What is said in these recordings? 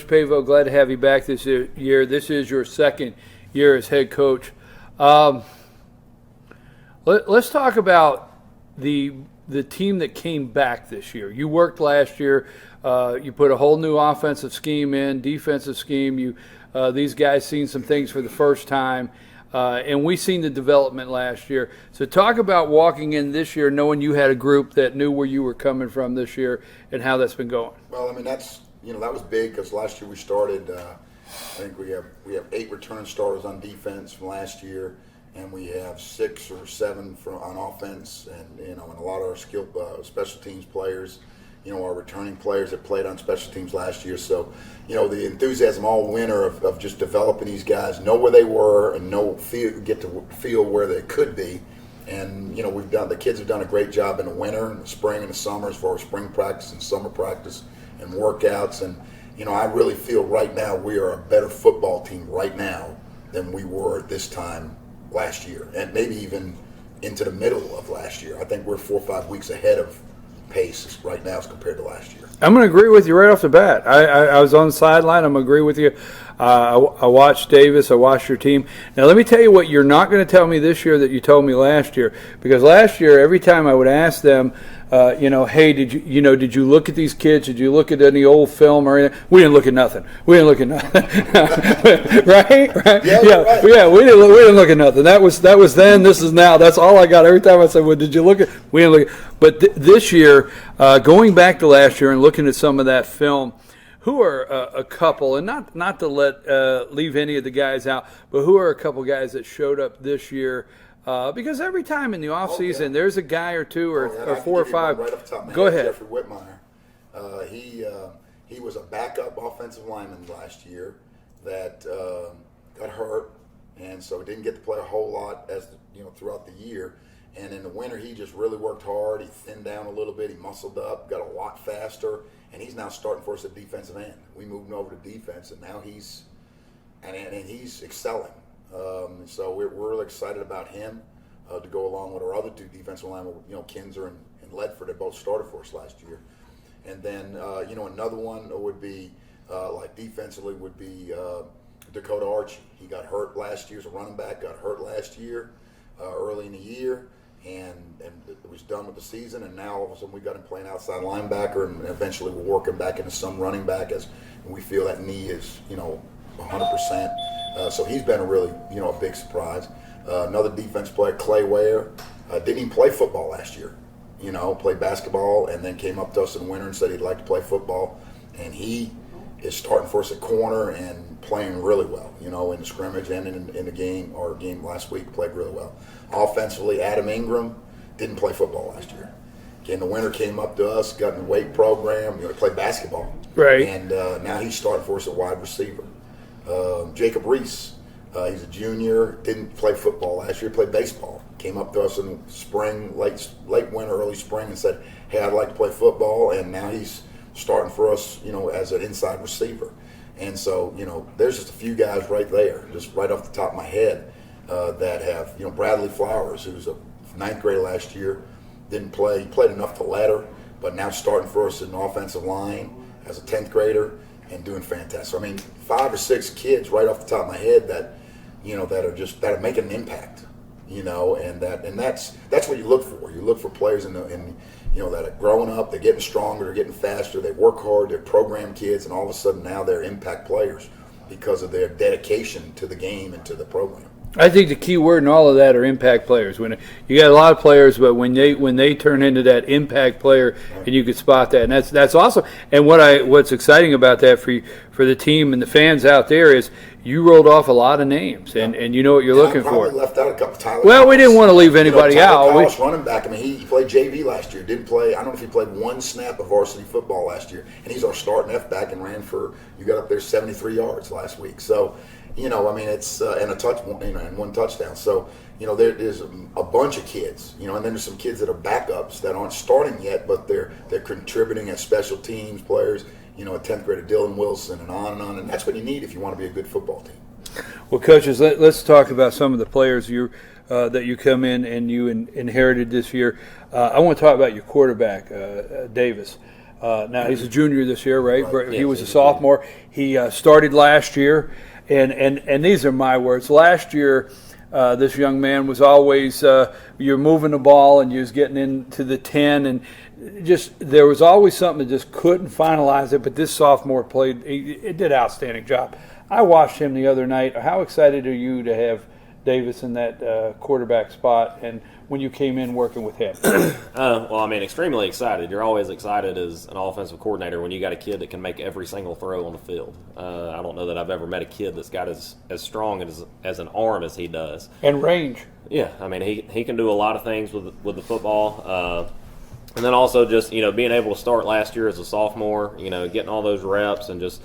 Pavo, glad to have you back this year. This is your second year as head coach. Let's talk about the team that came back this year. You worked last year. You put a whole new offensive scheme in, defensive scheme. These guys seen some things for the first time, and we seen the development last year. So talk about walking in this year knowing you had a group that knew where you were coming from this year and how that's been going. Well, I mean, that was big because last year we started. I think we have 8 return starters on defense from last year, and we have 6 or 7 on offense, and a lot of our special teams players. Our returning players that played on special teams last year. So, the enthusiasm all winter of just developing these guys, know where they were and get to feel where they could be. And, the kids have done a great job in the winter and the spring and the summer as far as spring practice and summer practice and workouts. And, I really feel right now we are a better football team right now than we were at this time last year, and maybe even into the middle of last year. I think we're 4 or 5 weeks ahead of pace right now as compared to last year. I'm going to agree with you right off the bat. I was on the sideline. I'm going to agree with you. I watched Davis. I watched your team. Now, let me tell you what you're not going to tell me this year that you told me last year. Because last year, every time I would ask them, hey, did you look at these kids? Did you look at any old film or anything? We didn't look at nothing. Right? Yeah. Right. Yeah. We didn't look at nothing. That was then. This is now. That's all I got. Every time I said, well, did you look at? We didn't look. But this year, going back to last year and looking at some of that film, who are a couple, and not to leave any of the guys out, but who are a couple guys that showed up this year? Because every time in the offseason, there's a guy or two or 4 or 5. Right off the top of my Go head, ahead. Jeffrey Whitmire. He was a backup offensive lineman last year that got hurt, and so didn't get to play a whole lot throughout the year. And in the winter, he just really worked hard. He thinned down a little bit. He muscled up, got a lot faster, and he's now starting for us at defensive end. We moved him over to defense, and now he's excelling. So we're really excited about him to go along with our other 2 defensive linemen, Kinzer and Ledford. They both started for us last year. And then, another one would be, defensively, would be Dakota Archie. He got hurt last year as a running back, got hurt last year, early in the year, and it was done with the season. And now all of a sudden we got him playing outside linebacker, and eventually we'll work him back into some running back as we feel that knee is, 100%. So he's been a really, a big surprise. Another defense player, Clay Ware, didn't even play football last year. Played basketball and then came up to us in winter and said he'd like to play football. And he is starting for us at corner and playing really well, in the scrimmage and in the game. Our game last week played really well. Offensively, Adam Ingram didn't play football last year. In the winter came up to us, got in the weight program, played basketball. Right. And now he's starting for us at wide receiver. Jacob Reese, he's a junior, didn't play football last year, played baseball. Came up to us in spring, late winter, early spring, and said, hey, I'd like to play football, and now he's starting for us, as an inside receiver. And so, there's just a few guys right there, just right off the top of my head, that have, Bradley Flowers, who's a 9th grader last year, didn't play, he played enough to letter, but now starting for us in the offensive line as a 10th grader and doing fantastic. So, 5 or 6 kids right off the top of my head that, that are making an impact, and that's what you look for. You look for players that are growing up, they're getting stronger, they're getting faster, they work hard, they're program kids, and all of a sudden now they're impact players because of their dedication to the game and to the program. I think the key word in all of that are impact players. When you got a lot of players, but when they turn into that impact player, right, and you can spot that, and that's awesome. And what's exciting about that for the team and the fans out there is you rolled off a lot of names, and you know what you're looking for. Left out a couple. Tyler well, Collins. We didn't want to leave anybody Tyler out. Collins, running back. He played JV last year. Didn't play. I don't know if he played 1 snap of varsity football last year, and he's our starting F back and ran for. You got up there 73 yards last week. So. It's and a touch, and 1 touchdown. So, there's a bunch of kids, and then there's some kids that are backups that aren't starting yet, but they're contributing as special teams players. A 10th grader Dylan Wilson, and on, and that's what you need if you want to be a good football team. Well, coaches, let's talk about some of the players that you come in and you inherited this year. I want to talk about your quarterback, Davis. Now he's a junior this year, right? Right. He was a sophomore. He started last year, and these are my words. Last year, this young man was always you're moving the ball and you was getting into the 10, and just there was always something that just couldn't finalize it. But this sophomore played; it did an outstanding job. I watched him the other night. How excited are you to have Davis in that quarterback spot, and when you came in working with him? Well, I mean, extremely excited. You're always excited as an offensive coordinator when you got a kid that can make every single throw on the field. I don't know that I've ever met a kid that's got as strong as an arm as he does. And range. Yeah, I mean, he can do a lot of things with the football. And then also just, being able to start last year as a sophomore, getting all those reps and just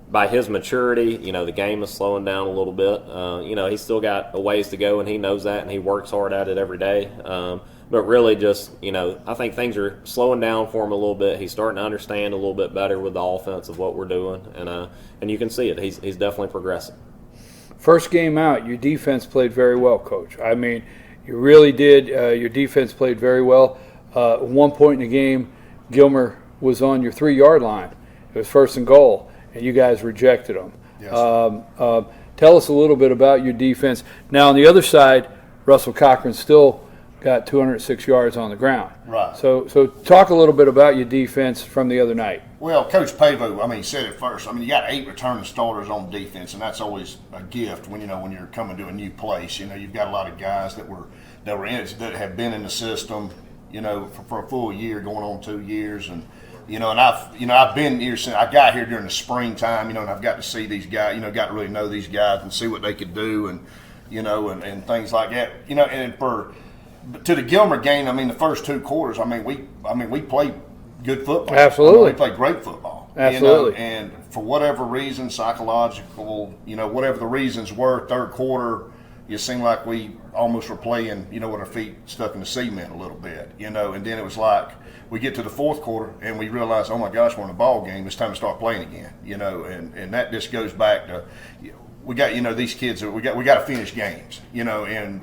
by his maturity, the game is slowing down a little bit. He's still got a ways to go, and he knows that, and he works hard at it every day. But really just, I think things are slowing down for him a little bit. He's starting to understand a little bit better with the offense of what we're doing, and you can see it. He's definitely progressing. First game out, your defense played very well, Coach. I mean, you really did. Your defense played very well. At one point in the game, Gilmer was on your 3-yard line. It was 1st and goal, and you guys rejected them. Yes. Tell us a little bit about your defense. Now, on the other side, Russell Cochran still got 206 yards on the ground. Right. So talk a little bit about your defense from the other night. Well, Coach Pavo, he said it first. You got 8 returning starters on defense, and that's always a gift when you're coming to a new place. You've got a lot of guys that have been in the system, for a full year, going on 2 years, and I've been here since I got here during the springtime, and I've got to see these guys, got to really know these guys and see what they could do, and and things like that, and to the Gilmer game, the first 2 quarters, we played good football. Absolutely. We played great football. Absolutely. And for whatever reason, psychological, whatever the reasons were, third quarter, it seemed like we almost were playing, with our feet stuck in the cement a little bit, and then it was like we get to the fourth quarter and we realize, oh my gosh, we're in a ball game. It's time to start playing again, and that just goes back to, we got, these kids, we got to finish games, and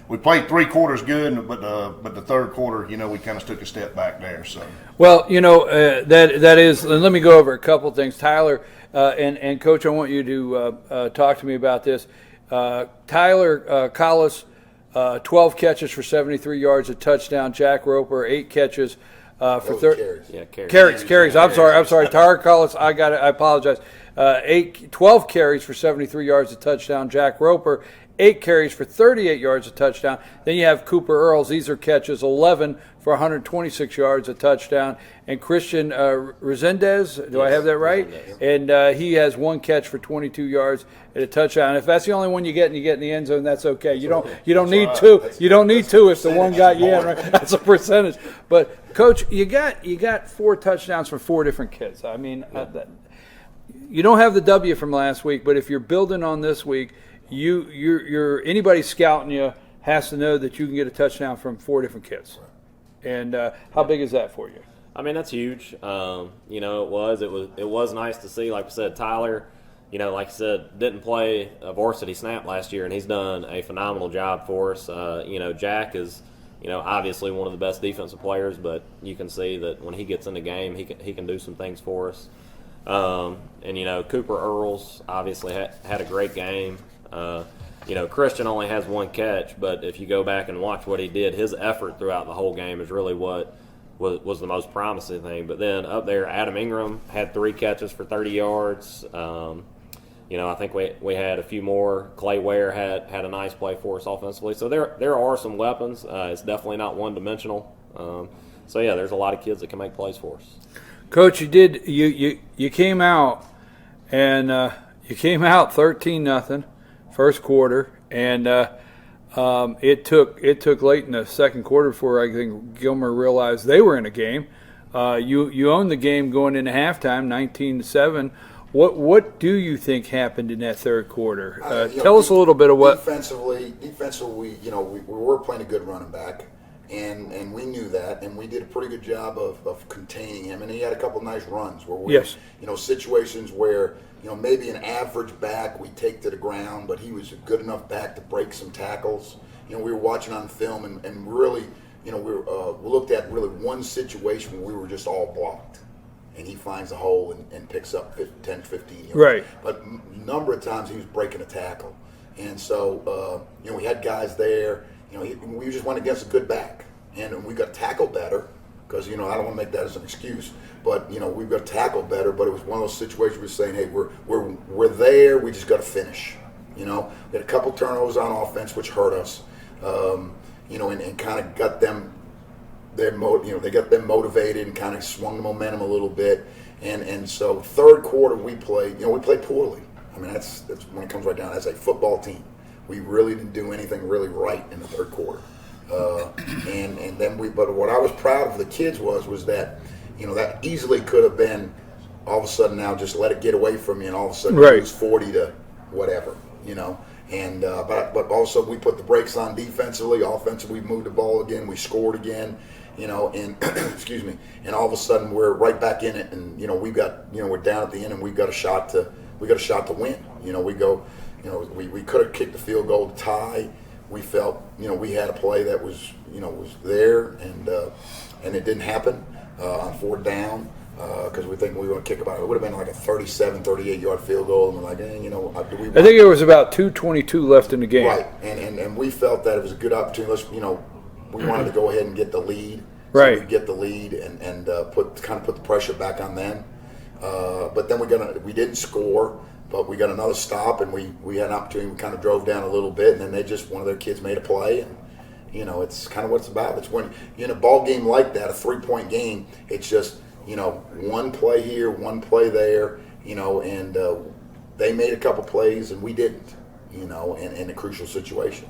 we played 3 quarters good, but the third quarter, we kind of took a step back there. So well, that is. And let me go over a couple things, Tyler, and Coach. I want you to talk to me about this. Tyler Collis, 12 catches for 73 yards, a touchdown. Jack Roper, 8 catches for 30. Yeah, Carries. I'm sorry. Tyler Collis, I apologize. 12 carries for 73 yards, a touchdown. Jack Roper, 8 carries for 38 yards, a touchdown. Then you have Cooper Earls. These are catches, 11 for 126 yards, a touchdown. And Christian Resendez, I have that right? And he has 1 catch for 22 yards and a touchdown. If that's the only one you get in the end zone, that's okay. You don't need 2. You don't need 2 if the one got you in, right? That's a percentage. But Coach, you got 4 touchdowns for 4 different kids. You don't have the W from last week, but if you're building on this week, you're anybody scouting you has to know that you can get a touchdown from 4 different kids. And how big is that for you? That's huge. It was nice to see. Like I said, Tyler, like I said, didn't play a varsity snap last year, and he's done a phenomenal job for us. Jack is, obviously one of the best defensive players, but you can see that when he gets in the game, he can do some things for us. And Cooper Earls obviously had a great game. Christian only has 1 catch, but if you go back and watch what he did, his effort throughout the whole game is really what was the most promising thing. But then up there, Adam Ingram had 3 catches for 30 yards. I think we had a few more. Clay Ware had a nice play for us offensively. So there are some weapons. It's definitely not one-dimensional. There's a lot of kids that can make plays for us. Coach, you came out and you came out 13-0 first quarter, and it took late in the second quarter before I think Gilmer realized they were in a game. You owned the game going into halftime, 19-7. What do you think happened in that third quarter? Tell us a little bit of what defensively. We were playing a good running back. And we knew that, and we did a pretty good job of containing him. And he had a couple nice runs where we, situations where, maybe an average back we take to the ground, but he was a good enough back to break some tackles. We were watching on film and really, you know, we looked at really one situation where we were just all blocked, and he finds a hole and picks up 10, 15 yards. Right. But a number of times he was breaking a tackle, and so you know, we had guys there. You know, we just went against a good back, and we got tackled better because, you know, I don't want to make that as an excuse, but, you know, we've got tackled better. But it was one of those situations where we're saying, hey, we're there. We just got to finish. You know, we had a couple turnovers on offense which hurt us. You know, and kind of got them. They got them motivated and kind of swung the momentum a little bit. And so third quarter we played poorly. I mean, that's when it comes right down. As a football team, we really didn't do anything really right in the third quarter. And then but what I was proud of the kids was that, you know, that easily could have been all of a sudden now just let it get away from you, and all of a sudden right. it was 40 to whatever, you know. And but also we put the brakes on defensively. Offensively, we moved the ball again. We scored again, you know. And excuse me. And all of a sudden we're right back in it. And you know we're down at the end, and we've got a shot to win. You know, we could have kicked the field goal to tie. We felt, you know, we had a play that was there, and it didn't happen on fourth down. Because we think we were going to kick about it would have been like a 37, 38-yard field goal, and we're like, you know, do we? I think it was about 2:22 left in the game. Right, and we felt that it was a good opportunity. We wanted to go ahead and get the lead. Right. So we get the lead and put the pressure back on them. But then we didn't score, but we got another stop, and we had an opportunity. We kind of drove down a little bit, and then one of their kids made a play, and you know, it's kind of what it's about. It's when in a ball game like that, a 3-point game, it's just, you know, one play here, one play there, you know, and they made a couple plays and we didn't, you know, in a crucial situation.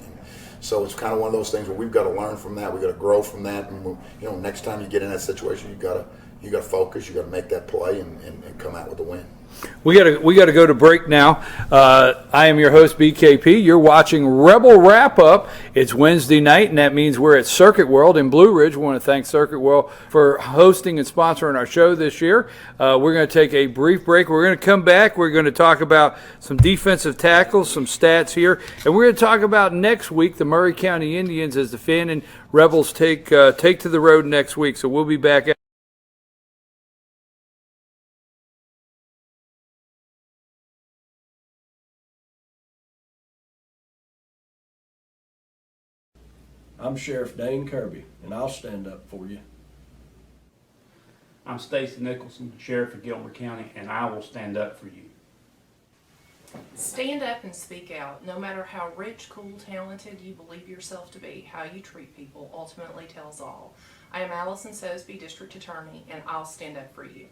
So it's kind of one of those things where we've got to learn from that. We've got to grow from that. And, you know, next time you get in that situation, you got to focus. You got to make that play and come out with a win. We got to go to break now. I am your host, BKP. You're watching Rebel Wrap Up. It's Wednesday night, and that means we're at Circuit World in Blue Ridge. We want to thank Circuit World for hosting and sponsoring our show this year. We're going to take a brief break. We're going to come back. We're going to talk about some defensive tackles, some stats here, and we're going to talk about next week the Murray County Indians as the Fannin Rebels take to the road next week. So we'll be back. I'm Sheriff Dane Kirby, and I'll stand up for you. I'm Stacy Nicholson, Sheriff of Gilmer County, and I will stand up for you. Stand up and speak out. No matter how rich, cool, talented you believe yourself to be, how you treat people ultimately tells all. I am Allison Sosby, District Attorney, and I'll stand up for you.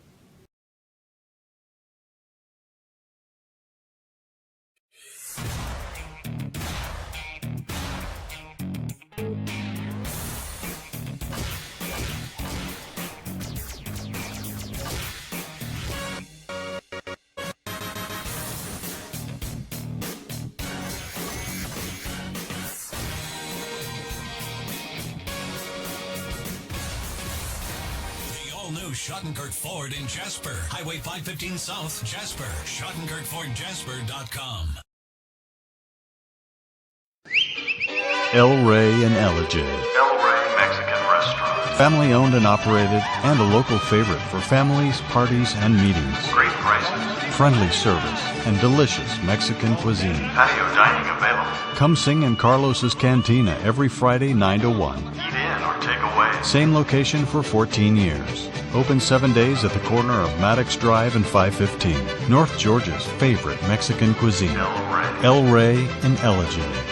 All-new Schottenkirk Ford in Jasper. Highway 515 South, Jasper. SchottenkirkFordJasper.com. El Rey and Ellijay. El Rey Mexican Restaurant. Family owned and operated, and a local favorite for families, parties, and meetings. Great prices. Friendly service and delicious Mexican cuisine. Patio dining available. Come sing in Carlos's Cantina every Friday 9 to 1. Eat in or take away. Same location for 14 years. Open 7 days at the corner of Maddox Drive and 515. North Georgia's favorite Mexican cuisine. El Rey and Ellijay.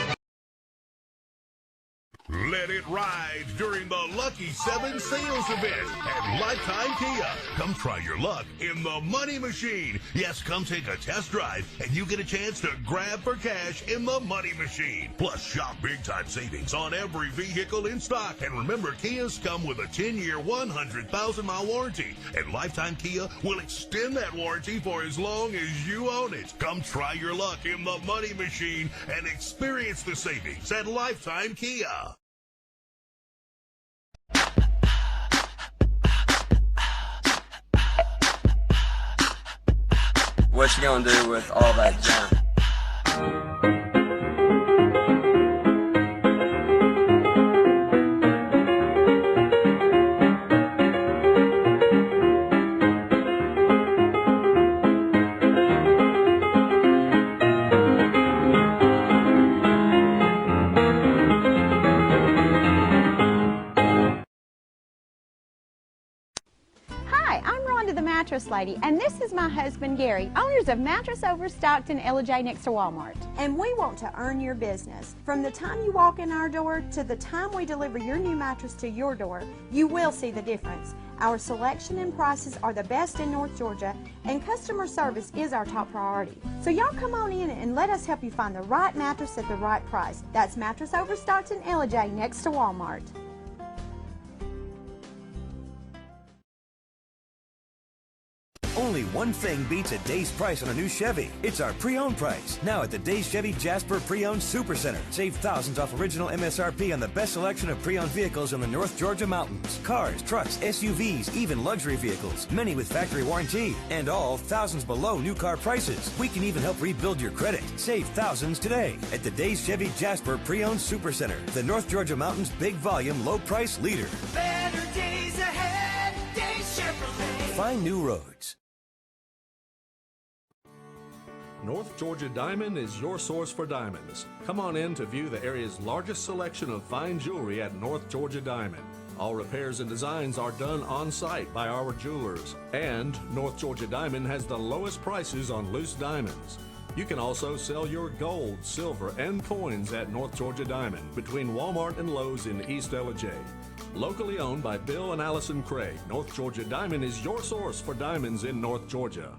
Let it ride during the Lucky 7 sales event at Lifetime Kia. Come try your luck in the Money Machine. Yes, come take a test drive and you get a chance to grab for cash in the Money Machine. Plus, shop big-time savings on every vehicle in stock. And remember, Kias come with a 10-year, 100,000-mile warranty. And Lifetime Kia will extend that warranty for as long as you own it. Come try your luck in the Money Machine and experience the savings at Lifetime Kia. What you gonna do with all that junk? Wanda the Mattress Lady, and this is my husband Gary, owners of Mattress Overstocked in LJ next to Walmart. And we want to earn your business. From the time you walk in our door to the time we deliver your new mattress to your door, you will see the difference. Our selection and prices are the best in North Georgia, and customer service is our top priority. So y'all come on in and let us help you find the right mattress at the right price. That's Mattress Overstocked in LJ next to Walmart. Only one thing beats a day's price on a new Chevy. It's our pre-owned price. Now at the Days Chevy Jasper Pre-Owned Super Center. Save thousands off original MSRP on the best selection of pre-owned vehicles in the North Georgia mountains. Cars, trucks, SUVs, even luxury vehicles. Many with factory warranty. And all thousands below new car prices. We can even help rebuild your credit. Save thousands today at the Days Chevy Jasper Pre-Owned Super Center. The North Georgia mountains big volume, low price leader. Better days ahead, Days Chevrolet. Find new roads. North Georgia Diamond is your source for diamonds. Come on in to view the area's largest selection of fine jewelry at North Georgia Diamond. All repairs and designs are done on site by our jewelers. And North Georgia Diamond has the lowest prices on loose diamonds. You can also sell your gold, silver, and coins at North Georgia Diamond between Walmart and Lowe's in East LJ. Locally owned by Bill and Allison Craig, North Georgia Diamond is your source for diamonds in North Georgia.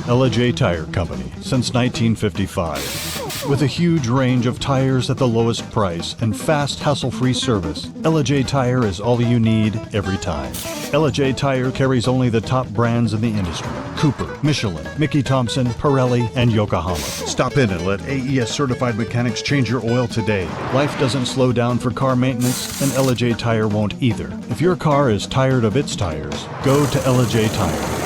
LJ Tire Company since 1955. With a huge range of tires at the lowest price and fast, hassle-free service, LJ Tire is all you need every time. LJ Tire carries only the top brands in the industry: Cooper, Michelin, Mickey Thompson, Pirelli, and Yokohama. Stop in and let AES certified mechanics change your oil today. Life doesn't slow down for car maintenance, and LJ Tire won't either. If your car is tired of its tires, go to LJ Tire.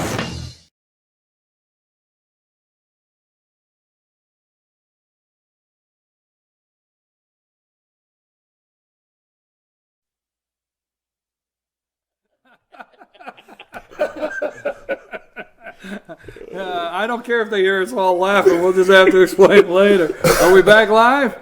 I don't care if they hear us all laughing. We'll just have to explain later. Are we back live?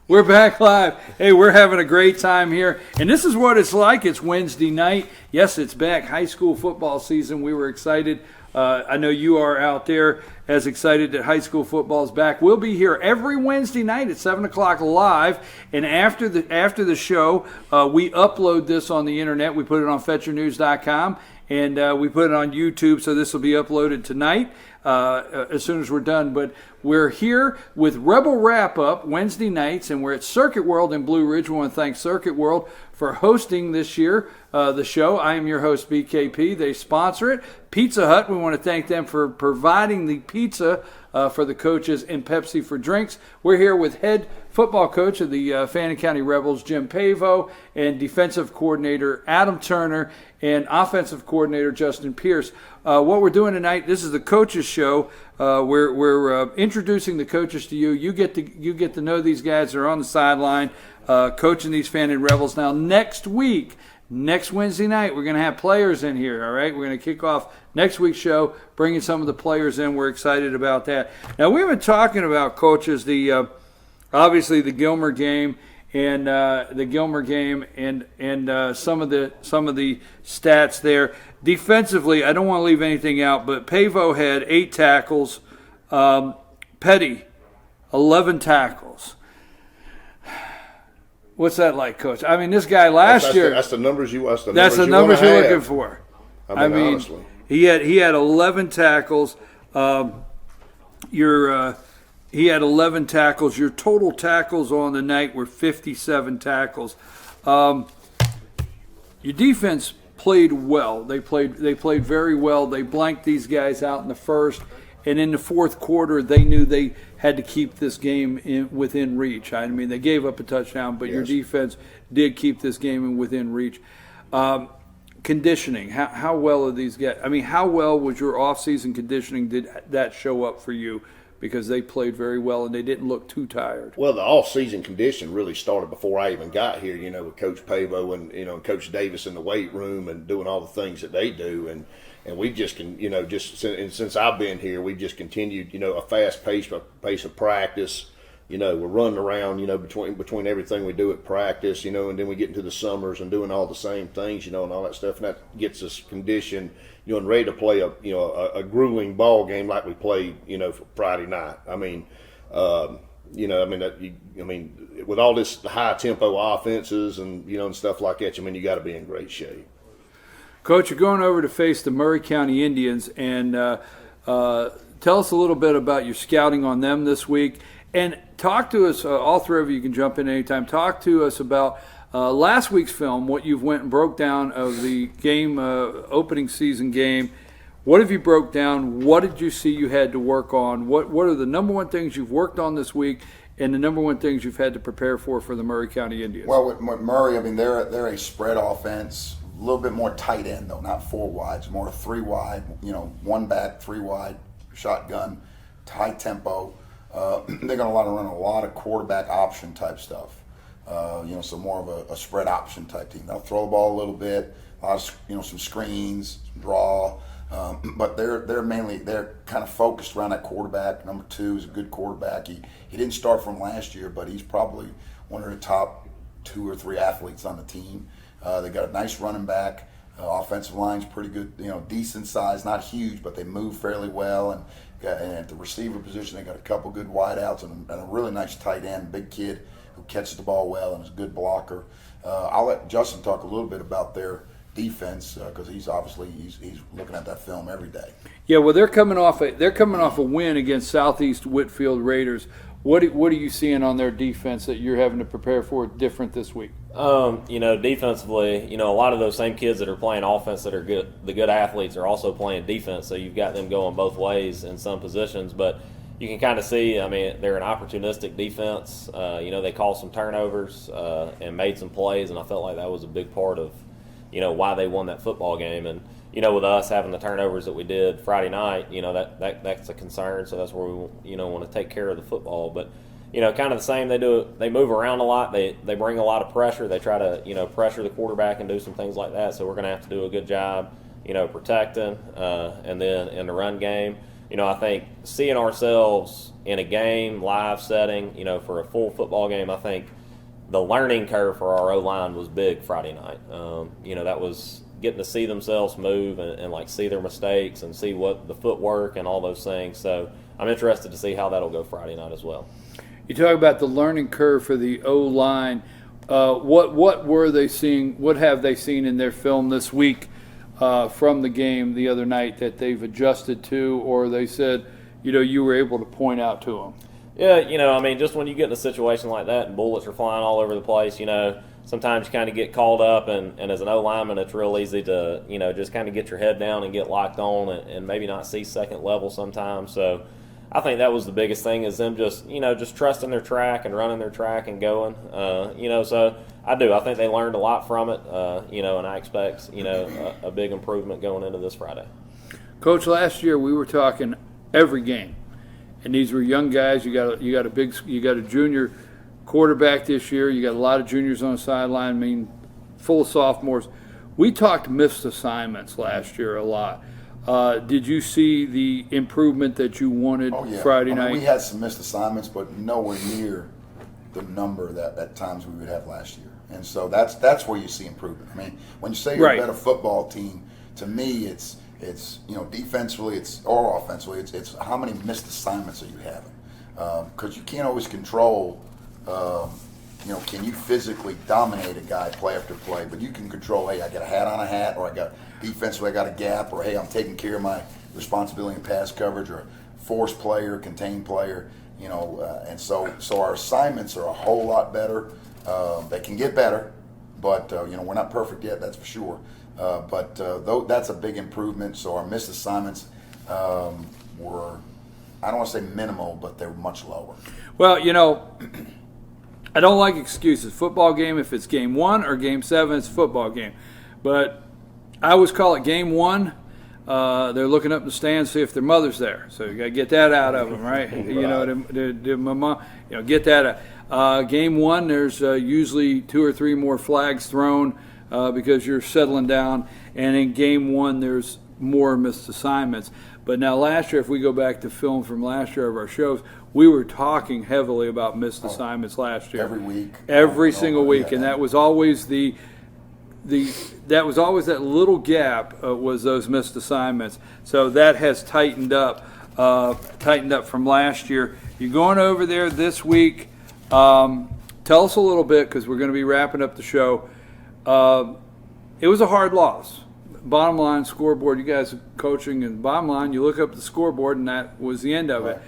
We're back live. Hey, we're having a great time here. And this is what it's like. It's Wednesday night. Yes, it's back. High school football season. We were excited. I know you are out there as excited that high school football is back. We'll be here every Wednesday night at 7 o'clock live. And after the show, we upload this on the internet. We put it on FetcherNews.com. And we put it on YouTube, so this will be uploaded tonight as soon as we're done. But we're here with Rebel Wrap-Up Wednesday nights, and we're at Circuit World in Blue Ridge. We want to thank Circuit World for hosting this year the show. I am your host, BKP. They sponsor it. Pizza Hut, we want to thank them for providing the pizza for the coaches and Pepsi for drinks. We're here with head football coach of the Fannin County Rebels, Jim Pavo, and defensive coordinator Adam Turner, and offensive coordinator Justin Pierce. What we're doing tonight, this is the coaches show. We're introducing the coaches to you. You get to know these guys that are on the sideline coaching these Fannin Rebels. Now next Wednesday night, we're going to have players in here, all right? We're going to kick off next week's show, bringing some of the players in. We're excited about that. Now, we've been talking about, coaches, obviously the Gilmer game and some of the stats there. Defensively, I don't want to leave anything out, but Pavo had 8 tackles. Petty, 11 tackles. What's that like, Coach? I mean, this guy last year. That's the numbers you. That's the numbers you're looking for. I mean, honestly, he had 11 tackles. He had 11 tackles. Your total tackles on the night were 57 tackles. Your defense played well. They played very well. They blanked these guys out in the first, and in the fourth quarter, they knew they had to keep this game within reach. I mean, they gave up a touchdown, but your defense did keep this game within reach. Conditioning, how well are these guys? I mean, how well was your off-season conditioning? Did that show up for you? Because they played very well and they didn't look too tired. Well, the off-season condition really started before I even got here, with Coach Pavo and, Coach Davis in the weight room and doing all the things that they do. And we just can, since I've been here, we've just continued, a fast pace of practice, we're running around, between everything we do at practice, and then we get into the summers and doing all the same things, and all that stuff, and that gets us conditioned, and ready to play a grueling ball game like we played, for Friday night. I mean, with all this high tempo offenses and and stuff like that, you got to be in great shape. Coach, you're going over to face the Murray County Indians, and tell us a little bit about your scouting on them this week. And talk to us, all three of you can jump in anytime. Talk to us about last week's film, what you've went and broke down of the game, opening season game. What have you broke down? What did you see you had to work on? What are the number one things you've worked on this week, and the number one things you've had to prepare for the Murray County Indians? Well, with Murray, they're a spread offense, a little bit more tight end though, not 4 wides, more 3 wide. 1 back, 3 wide, shotgun, high tempo. They're going to run a lot of quarterback option type stuff. So more of a spread option type team. They'll throw the ball a little bit, a lot of some screens, some draw. But they're kind of focused around that quarterback. Number 2 is a good quarterback. He didn't start from last year, but he's probably one of the top 2 or 3 athletes on the team. They got a nice running back. Offensive line's pretty good, decent size, not huge, but they move fairly well. And at the receiver position, they got a couple good wideouts and a really nice tight end, big kid who catches the ball well and is a good blocker. I'll let Justin talk a little bit about their defense because he's looking at that film every day. Yeah, well, they're coming off a win against Southeast Whitfield Raiders. What are you seeing on their defense that you're having to prepare for different this week? Defensively, a lot of those same kids that are playing offense that are good, the good athletes are also playing defense. So you've got them going both ways in some positions. But you can kind of see, they're an opportunistic defense. They called some turnovers and made some plays, and I felt like that was a big part of, why they won that football game. And with us having the turnovers that we did Friday night, that's a concern. So that's where we want to take care of the football. But kind of the same. They move around a lot. They bring a lot of pressure. They try to pressure the quarterback and do some things like that. So we're going to have to do a good job, protecting, and then in the run game. I think seeing ourselves in a game, live setting, for a full football game, I think the learning curve for our O-line was big Friday night. That was getting to see themselves move and see their mistakes and see what the footwork and all those things. So I'm interested to see how that'll go Friday night as well. You talk about the learning curve for the O-line. What were they seeing? What have they seen in their film this week from the game the other night that they've adjusted to, or they said, you were able to point out to them? Yeah, just when you get in a situation like that and bullets are flying all over the place, sometimes you kind of get called up, and as an O-lineman, it's real easy to, just kind of get your head down and get locked on and maybe not see second level sometimes. So I think that was the biggest thing is them just trusting their track and running their track and going. So I think they learned a lot from it, and I expect, a big improvement going into this Friday. Coach, last year we were talking every game, and these were young guys. You got a junior quarterback this year. You got a lot of juniors on the sideline. Full of sophomores. We talked missed assignments last year a lot. Did you see the improvement that you wanted Friday night? We had some missed assignments, but nowhere near the number that at times we would have last year. And so that's where you see improvement. When you say you're a better football team, to me it's defensively or offensively, it's how many missed assignments are you having? Because you can't always control. Can you physically dominate a guy play after play? But you can control, hey, I got a hat on a hat, or I got defensively, I got a gap, or hey, I'm taking care of my responsibility in pass coverage, or force player, contain player, and so our assignments are a whole lot better. They can get better, but we're not perfect yet, that's for sure. But that's a big improvement. So our missed assignments were, I don't want to say minimal, but they were much lower. Well, I don't like excuses. Football game, if it's game 1 or game 7, it's a football game. But I always call it game 1. They're looking up in the stands to see if their mother's there. So you got to get that out of them, right? My mom, get that out. Game 1, there's usually 2 or 3 more flags thrown because you're settling down. And in game 1, there's more missed assignments. But now last year, if we go back to film from last year of our shows, we were talking heavily about missed assignments last year. Every week. Every single week. And that was always that was always that little gap was those missed assignments. So that has tightened up from last year. You're going over there this week. Tell us a little bit, because we're going to be wrapping up the show. It was a hard loss. Bottom line, scoreboard, you guys are coaching, and bottom line, you look up the scoreboard, and that was the end of it.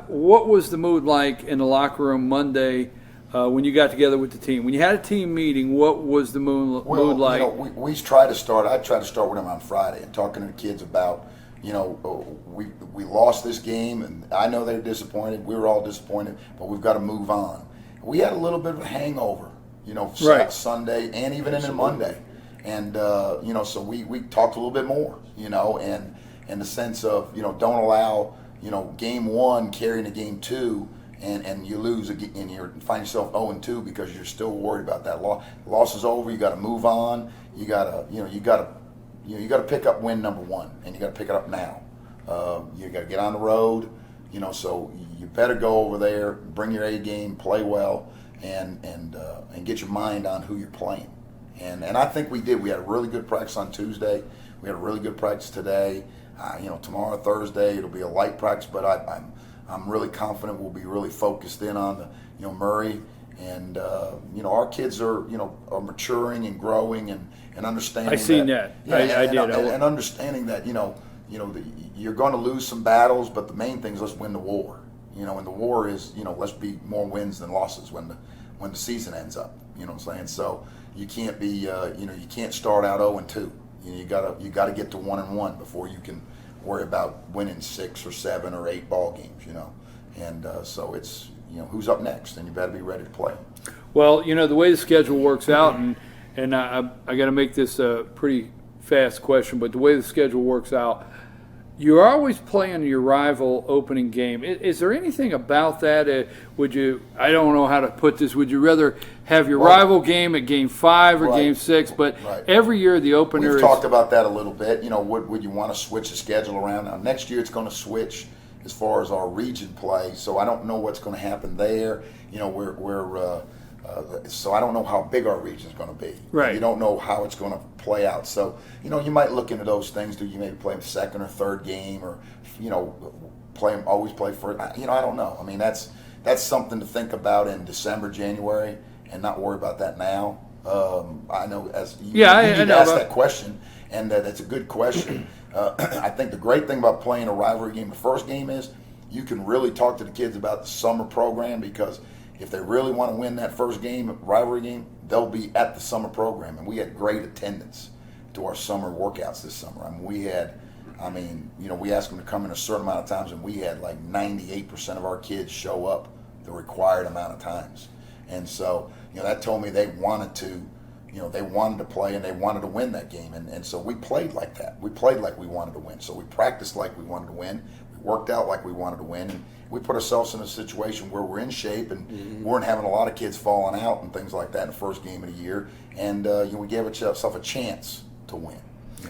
What was the mood like in the locker room Monday when you got together with the team? When you had a team meeting, what was the mood like? We try to start. I try to start with them on Friday and talking to the kids about, we lost this game, and I know they're disappointed. We were all disappointed, but we've got to move on. We had a little bit of a hangover, Right. Sunday and even into Monday, and so we talked a little bit more, and in the sense of don't allow game one carrying to game two. And you lose and you find yourself 0-2 because you're still worried about that loss. Loss is over. You got to move on. You got to pick up win number one, and you got to pick it up now. You got to get on the road. So you better go over there, bring your A game, play well, and get your mind on who you're playing. And I think we did. We had a really good practice on Tuesday. We had a really good practice today. Tomorrow, Thursday, it'll be a light practice, but I'm really confident we'll be really focused in on Murray, and our kids are maturing and growing and understanding. I seen that. Yeah, I did. And understanding that you're going to lose some battles, but the main thing is let's win the war. And the war is let's be more wins than losses when the season ends up. You know what I'm saying? So you can't be you can't start out 0-2. You got to get to 1-1 before you can worry about winning 6 or 7 or 8 ball games, and so it's who's up next, and you better be ready to play. Well, the way the schedule works out, and I got to make this a pretty fast question, but the way the schedule works out, you're always playing your rival opening game. Is there anything about that? I don't know how to put this. Would you rather have your rival game at game 5 or game 6? But every year the opener We've talked about that a little bit. Would you want to switch the schedule around? Now, next year it's going to switch as far as our region play, so I don't know what's going to happen there. So I don't know how big our region is going to be. Right. You don't know how it's going to play out. So, you might look into those things. Do you maybe play them second or third game, or, always play first? I don't know. I mean, that's something to think about in December, January, and not worry about that now. I know you asked that question, and that's a good question. I think the great thing about playing a rivalry game, the first game, is you can really talk to the kids about the summer program, because if they really want to win that first game, rivalry game, they'll be at the summer program. And we had great attendance to our summer workouts this summer. We asked them to come in a certain amount of times, and we had like 98% of our kids show up the required amount of times. And so, that told me they wanted to play, and they wanted to win that game. And so we played like that. We played like we wanted to win. So we practiced like we wanted to win. We worked out like we wanted to win. And we put ourselves in a situation where we're in shape, and we weren't having a lot of kids falling out and things like that in the first game of the year. And we gave ourselves a chance to win.